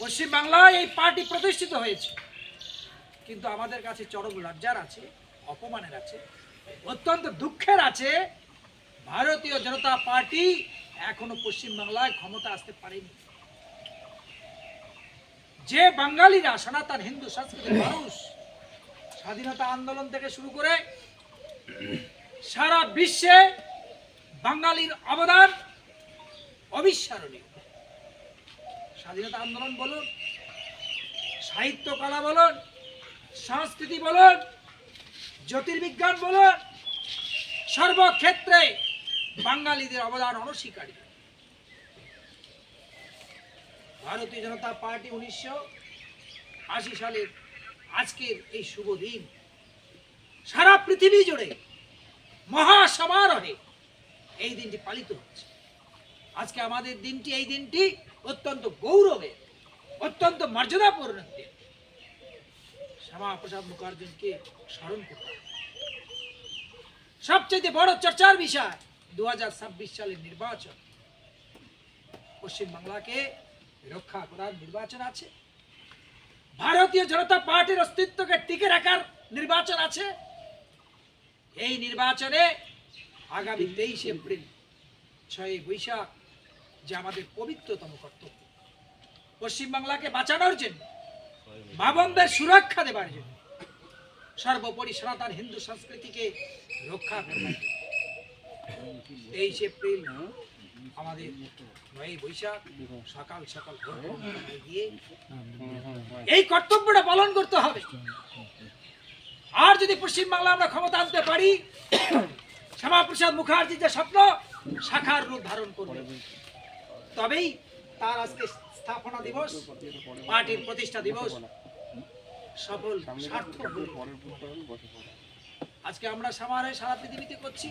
পশ্চিম বাংলায় এই পার্টি প্রতিষ্ঠিত হয়েছে, কিন্তু আমাদের কাছে চরম লজ্জার আছে, অপমানের আছে, অত্যন্ত দুঃখের আছে। ভারতীয় জনতা পার্টি এখনো পশ্চিম বাংলায় ক্ষমতা আসতে পারেনি। যে বাঙালিরা সনাতন হিন্দু সংস্কৃতির মানুষ, স্বাধীনতা আন্দোলন থেকে শুরু করে সারা বিশ্বে বাঙালির অবদান অবিস্মরণীয়। স্বাধীনতা আন্দোলন বলুন, সাহিত্য কলা বলুন, সংস্কৃতি বলুন, জ্যোতির্বিজ্ঞান বলুন, সর্বক্ষেত্রে বাঙালিদের অবদান অনস্বীকার্য। ভারতীয় জনতা পার্টি 1980 সালের আজকের এই শুভ দিন সারা পৃথিবী জুড়ে মহাসমারোহে এই দিনটি পালিত হচ্ছে। আজকে আমাদের দিনটি, এই দিনটি অত্যন্ত গৌরবের, অত্যন্ত মর্যাদাপূর্ণ দিন। শ্যামাপ্রসাদ মুখার্জীকে স্মরণ করতে হবে। সবচেয়ে বড় চর্চার বিষয় 2026 সালের নির্বাচন। পশ্চিম বাংলাকে রক্ষা করার নির্বাচন আছে, ভারতীয় জনতা পার্টির অস্তিত্বকে টিকে রাখার নির্বাচন আছে। এই নির্বাচনে আগামী 23 এপ্রিল 6 বৈশাখ যে আমাদের পবিত্রতম কর্তব্য, পশ্চিম বাংলাকে বাঁচানোর জন্য, মা বোনদের সুরক্ষা দেবার জন্য, সর্বোপরি সনাতন হিন্দু সংস্কৃতিকে রক্ষা করবার জন্য 23 এপ্রিল আমাদের 9 বৈশাখ সকাল সকাল গিয়ে এই কর্তব্যটা পালন করতে হবে। আর যদি পশ্চিম বাংলা আমরা ক্ষমতা আনতে পারি, শ্যামাপ্রসাদ মুখার্জির যে স্বপ্ন সাকার রূপ ধারণ করবে, তবেই তার আজকে স্থাপনা দিবস, পার্টির প্রতিষ্ঠা দিবস সফল সার্থক। আজকে আমরা সমারোহে সারা পৃথিবীতে করছি,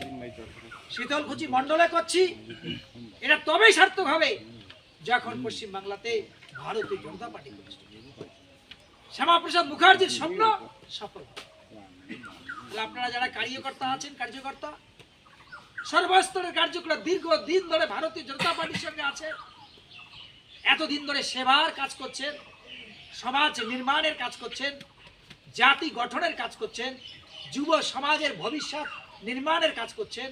শীতলকুচি মণ্ডলে করছি, এটা তবেই সার্থক হবে যখন পশ্চিম বাংলাতে ভারতীয় জনতা পার্টি প্রতিষ্ঠা হবে, শ্যামাপ্রসাদ মুখার্জির স্বপ্ন সফল হবে। আপনারা যারা কার্যকর্তা আছেন, কার্যকর্তা সর্বস্তরের কার্যকলাপ দীর্ঘদিন ধরে ভারতীয় জনতা পার্টির সঙ্গে আছে, এতদিন ধরে সেবার কাজ করছেন, সমাজ নির্মাণের কাজ করছেন, জাতি গঠনের কাজ করছেন, যুব সমাজের ভবিষ্যৎ নির্মাণের কাজ করছেন,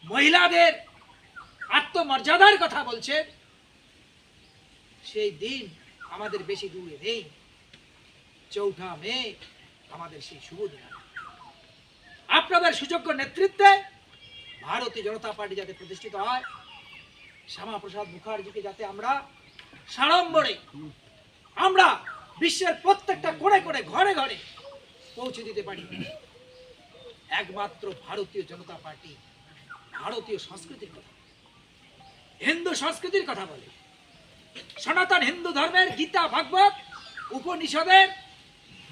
মহিলাদের আত্মমর্যাদার কথা বলছেন। সেই দিন আমাদের বেশি দূরে নেই, 4 মে আমাদের সেই শুভ দিন। আপনাদের সুযোগ্য নেতৃত্বে ভারতীয় জনতা পার্টি যাতে প্রতিষ্ঠিত হয়, শ্যামাপ্রসাদ মুখার্জিকে যাতে আমরা সাড়ম্বরে আমরা বিশ্বের প্রত্যেকটা কোণে কোণে ঘরে ঘরে পৌঁছে দিতে পারি, একমাত্র ভারতীয় জনতা পার্টি ভারতীয় সংস্কৃতির কথা, হিন্দু সংস্কৃতির কথা বলে। সনাতন হিন্দু ধর্মের গীতা, ভাগবত, উপনিষদের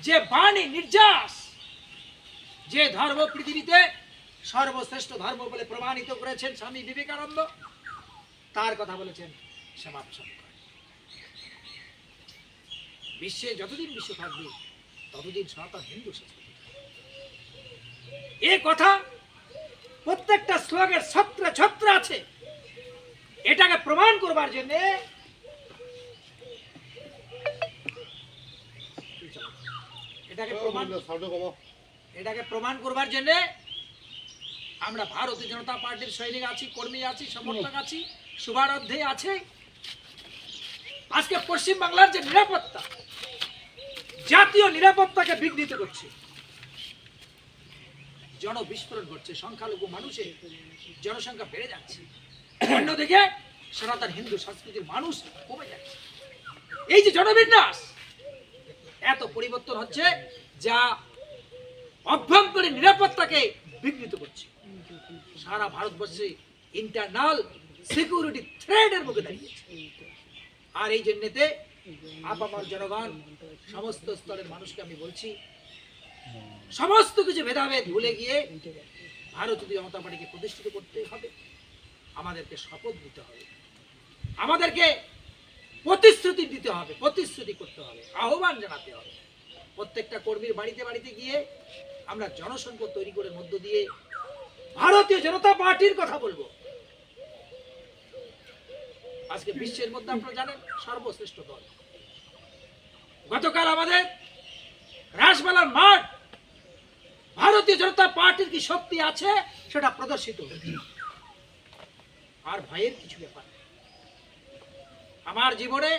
যে বাণী নির্যাস, যে ধর্ম পৃথিবীতে সর্বশ্রেষ্ঠ ধর্ম বলে প্রমাণিত করেছেন স্বামী বিবেকানন্দ, তার কথা বলেছেন শ্যামাপ্রসাদ মুখার্জি। বিশ্বে যতদিন বিশ্ব থাকবে ততদিন সনাতন হিন্দু সংস্কৃতি। এই কথা প্রত্যেকটা শ্লোকের ছত্রে ছত্রে আছে। এটাকে প্রমাণ করবার জন্য এটাকে প্রমাণ করবার জন্য আমরা ভারতীয় জনতা পার্টির সৈনিক আছি, কর্মী আছি, সমর্থক আছি, শুভারোধে আছে। আজকে পশ্চিম বাংলার যে নিরাপত্তা, জাতীয় নিরাপত্তাকে বিঘ্নিত করছে, জনবিস্ফোরণ ঘটছে, সংখ্যালঘু মানুষের জনসংখ্যা বেড়ে যাচ্ছে, অন্যদিকে সনাতন হিন্দু সংস্কৃতির মানুষ কমে যাচ্ছে। এই যে জনবিন্যাস, এত পরিবর্তন হচ্ছে যা অভ্যন্তরীণ নিরাপত্তাকে বিঘ্নিত করছে। সারা ভারতবর্ষে ইন্টারনাল সিকিউরিটি থ্রেটের মুখে দাঁড়িয়েছে। আর এই জন্যতে আপামর জনগণ, সমস্ত স্তরের মানুষকে আমি বলছি, সমস্ত কিছু ভেদাভেদ ভুলে গিয়ে ভারতীয় জনতা পার্টিকে প্রতিষ্ঠিত করতে হবে। আমাদেরকে শপথ দিতে হবে, আমাদেরকে প্রতিশ্রুতি দিতে হবে, প্রতিশ্রুতি করতে হবে, আহ্বান জানাতে হবে। প্রত্যেকটা কর্মীর বাড়িতে বাড়িতে গিয়ে আমরা জনসংখ্যা তৈরি করে মধ্য দিয়ে ভারতীয় জনতা পার্টির কথা বলবো। আজকে বিশ্বের মধ্যে আপনারা জানেন সর্বশ্রেষ্ঠ দল গতকাল আমাদের রাসমেলার মাঠ ভারতীয় জনতা পার্টির কি শক্তি আছে সেটা প্রদর্শিত হয়েছে। আর ভয়ের কিছু ব্যাপার নেই। আমার জীবনে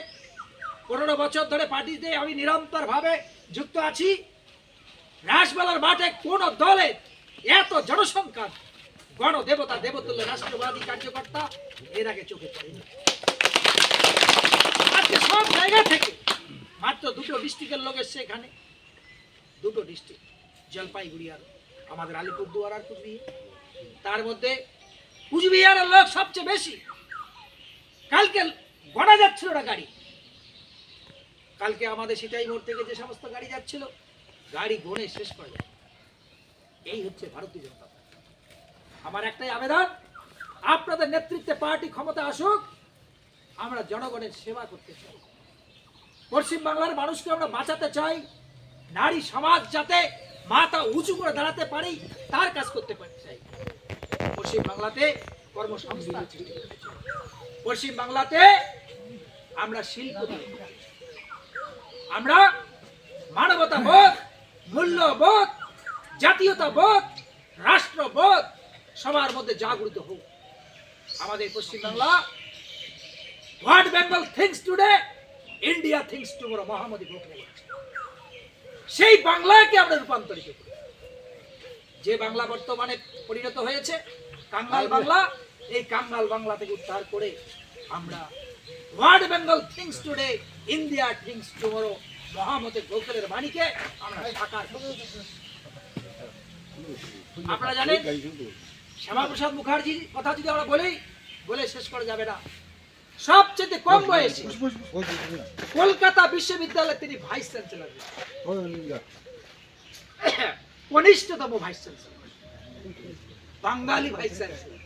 15 বছর ধরে পার্টিতে আমি নিরন্তর ভাবে যুক্ত আছি। রাসমেলার মাঠে কোন দলের এত জনসংখ্যা গণদেবতা দেবতুল্য রাষ্ট্রবাদী কার্যকর্তা এর আগে চোখে পড়েনি। আজকে সব জায়গা থেকে মাত্র 2টো ডিস্ট্রিক্টের লোক এসছে এখানে, 2টো ডিস্ট্রিক্ট, জলপাইগুড়ি আর আমাদের আলিপুরদুয়ার আর কুচবিহার। তার মধ্যে কুচবিহারের লোক সবচেয়ে বেশি। কালকে গড়া যাচ্ছিল না গাড়ি, কালকে আমাদের সিটাই মোড় থেকে যে সমস্ত গাড়ি যাচ্ছিল গাড়ি গড়ে শেষ করা যায়। এই হচ্ছে ভারতীয় জনতা পার্টি। আমার একটাই আবেদন, আপনাদের নেতৃত্বে পার্টি ক্ষমতা আসুক, আমরা জনগণের সেবা করতে চাই। পশ্চিম বাংলার মানুষকে আমরা বাঁচাতে চাই। নারী সমাজ যাতে মাথা উঁচু করে দাঁড়াতে পারি তার কাজ করতে পারি চাই। পশ্চিম বাংলাতে কর্মসংস্থান সৃষ্টি করতে চাই। পশ্চিম বাংলাতে আমরা শিল্প তৈরি করতে চাই। আমরা মানবতাবোধ, মূল্যবোধ, জাতীয়তাবোধ, রাষ্ট্রবোধ সবার মধ্যে জাগরিত হোক। আমাদের Paschim Bangla, what Bengal thinks today, India thinks tomorrow, মহামতি গোখলে বলেছে। সেই বাংলাকে আমরা রূপান্তরিত করি। যে বাংলা বর্তমানে পরিণত হয়েছে কাঙ্গাল বাংলা, এই কাঙ্গাল বাংলা থেকে উদ্ধার করে আমরা what Bengal thinks today, India thinks tomorrow, মহামতি গোখলের বাণীকে আমরা সাকার করব। আপনারা জানেন শ্যামাপ্রসাদ মুখার্জির কথা যদি আমরা বলে শেষ করা যাবে না। সবচেয়ে কম বয়সে কলকাতা বিশ্ববিদ্যালয়ের তিনি ভাইস চ্যান্সেলর, কনিষ্ঠতম ভাইস চ্যান্সেলর, বাঙালি ভাইস চ্যান্সেলর।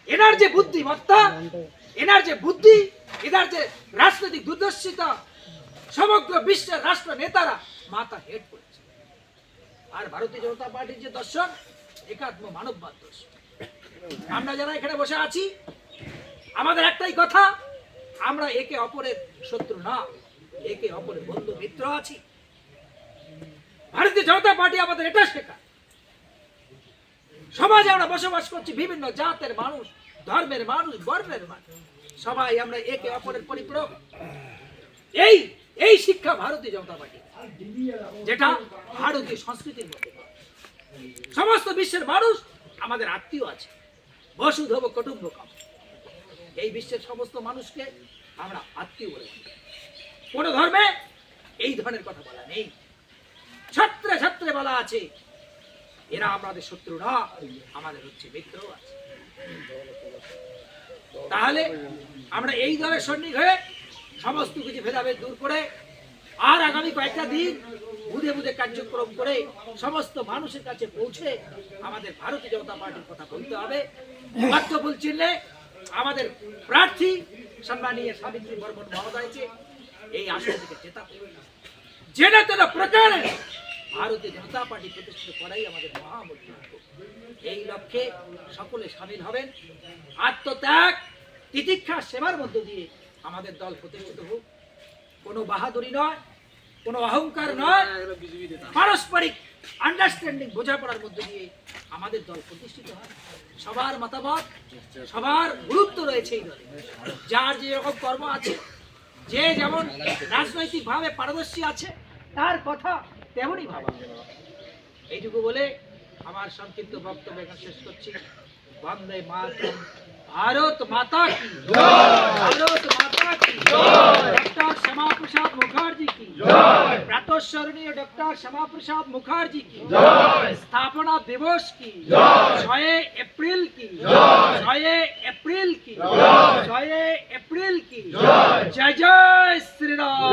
এনার যে বুদ্ধিমত্তা, এনার যে বুদ্ধি, এনার যে রাজনৈতিক দূরদর্শিতা, সমগ্র বিশ্বের রাষ্ট্র নেতারা মাথা হেড করেছে। আর ভারতীয় জনতা পার্টির যে দর্শন, একাত্ম মানববাদ দর্শন। আমরা যারা এখানে বসে আছি, আমাদের একটাই কথা, আমরা একে অপরের শত্রু না, একে অপরের বন্ধু মিত্র আছি। ভারতীয় জনতা পার্টি আমাদের এটা শেখায়। সমাজে আমরা বসবাস করছি, বিভিন্ন জাতের মানুষ, ধর্মের মানুষ, বর্ণের মানুষ, সবাই আমরা একে অপরের পরিপূরক। এই শিক্ষা ভারতীয় জনতা পার্টি, যেটা ভারতীয় সংস্কৃতির মধ্যে। সমস্ত বিশ্বের মানুষ আমাদের আত্মীয় আছে, বসুধৈব কুটুম্বকম। এই বিশ্বের সমস্ত মানুষকে আমরা আত্মীয় বলে মানি। কোন ধর্মে এই ধরনের কথা বলা নেই। ছাত্রে ছাত্রে বলা আছে এরা আমাদের শত্রু না, আমাদের হচ্ছে মিত্র আছে। তাহলে আমরা এই দলের সৈনিক হয়ে সমস্ত কিছু ভেদাভেদ দূর করে আর আগামী কয়েকটা দিন বুধে বুধে কার্যক্রম করে সমস্ত মানুষের কাছে পৌঁছে আমাদের ভারতীয় জনতা পার্টির কথা বলতে হবে। বাধ্যফল চিহ্নে আমাদের প্রার্থী সম্মানীয় সাবিত্রী বর্মন মহোদয়কে এই আসন থেকে জেতাতে হবে। জেনে তেন প্রকারে ভারতীয় জনতা পার্টি প্রতিষ্ঠিত করাই আমাদের মহামন্ত্র। এই লক্ষ্যে সকলে সামিল হবেন। আত্মত্যাগ, তিতিক্ষা, সেবার মধ্য দিয়ে আমাদের দল প্রতিষ্ঠিত হোক। কোনো বাহাদুরি নয়, কোনো অহংকার নয়, পারস্পরিক আন্ডারস্ট্যান্ডিং, বোঝাপড়ার মধ্যে দিয়ে আমাদের দল প্রতিষ্ঠিত হয়। সবার মতামত, সবার গুরুত্ব রয়েছে এই দলে। যার যে রকম কর্ম আছে, যে যেমন রাজনৈতিক ভাবে পারদর্শী আছে, তার কথা তেমনই ভাবা। এইটুকু বলে আমার সংক্ষিপ্ত বক্তব্য এখানে শেষ করছি। বন্দে মাতরম। भारत माता की जय। भारत माता की जय। डॉक्टर श्यामाप्रसाद मुखर्जी की जय। प्रातःस्मरणीय डॉक्टर श्यामाप्रसाद मुखर्जी की जय। स्थापना दिवस की जय। 6 अप्रैल की जय। 6 अप्रैल की जय। 6 अप्रैल की जय। जय जय श्री राम।